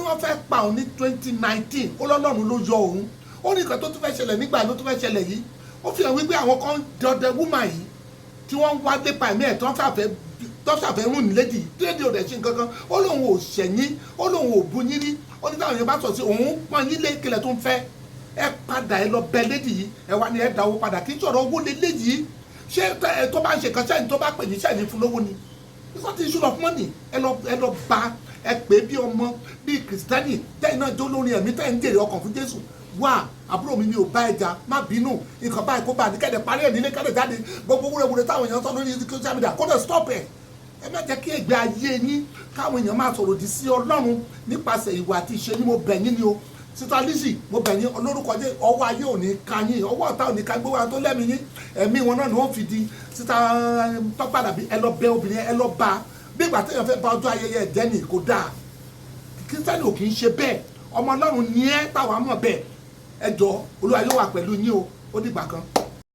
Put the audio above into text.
wọ́n fẹ́ pa òun ní 2019 ó lọ́lọ́run ló yọ òun ó ní nǹkan tó tún fẹ́ ṣẹlẹ̀ nígbà ló tún fẹ́ ṣẹlẹ̀ yìí ó fi hàn wípé àwọn kan dọdẹ wúmà yìí tí wọ́n ń wá lépa ẹ̀mí ẹ̀ tó ṣàfẹ́ rún nílédì déédé ò dẹ̀ ṣe nǹkan kan ó lóun ò ṣẹ̀yìn ó lóun ò bu yín rí ó ní táwọn yẹn bá sọ sí òun pọ́n yín lé kílẹ̀ tó ń fẹ́ ẹ padà ẹ lọ bẹ lédì yìí ẹ wá ní ẹ dáwó padà kí n sọ̀rọ̀ owó lé léyìí ṣé tó bá ń ṣe kan sẹ́yìn tó bá pè ní sẹ́yìn fún lówó ni it's not issue of money ẹ lọ bá ẹ pè bí ọmọ bí kìrìsìtẹ́nì tẹ́yìn náà jó lórí ẹ̀mí tẹ́yìn jèrè ọkàn fún Jésù wá àbúrò mi ni ò bá ẹja má bínú nǹkan báyìí kó bá ní kẹ́dẹ̀ parí ẹ̀ nílé kẹ́dẹ̀ jáde gbogbo wúrewúre táwọn èèyàn sọ lórí social media kó dẹ̀ stop ẹ̀ ẹ má jẹ́ kí ẹgbẹ́ ayé yín káwọn èèyàn máa sọ̀rọ̀ òdì sí Ọlọ́run nípasẹ̀ ìwà àti ìṣe ni mo bẹ̀ yín ni o Sister Lizzy mo bẹ̀ yín olórúkọ jẹ́ ọwọ́ ayé ò ní ka yín ọwọ́ ọ̀tá ò ní ka gbówó àwọn tó lẹ́mìí yín ẹ̀mí wọn náà ni wọ́n fi di Sister Tọ́pẹ́ Àlàbí ẹ lọ bẹ obìnrin ẹ lọ bá bí ìgbà téèyàn fẹ́ bá ọjọ́ ayẹyẹ ẹ̀jẹ̀ nì kò dáa Kírísítẹ́nì ò kì í ṣe bẹ́ẹ̀ ọmọ Ọlọ́run ni ẹ́ táwa mọ̀ bẹ́ẹ̀ ẹ jọ̀ọ́ Olúwa yóò wà pẹ̀lú yín o ó dìgbà kan.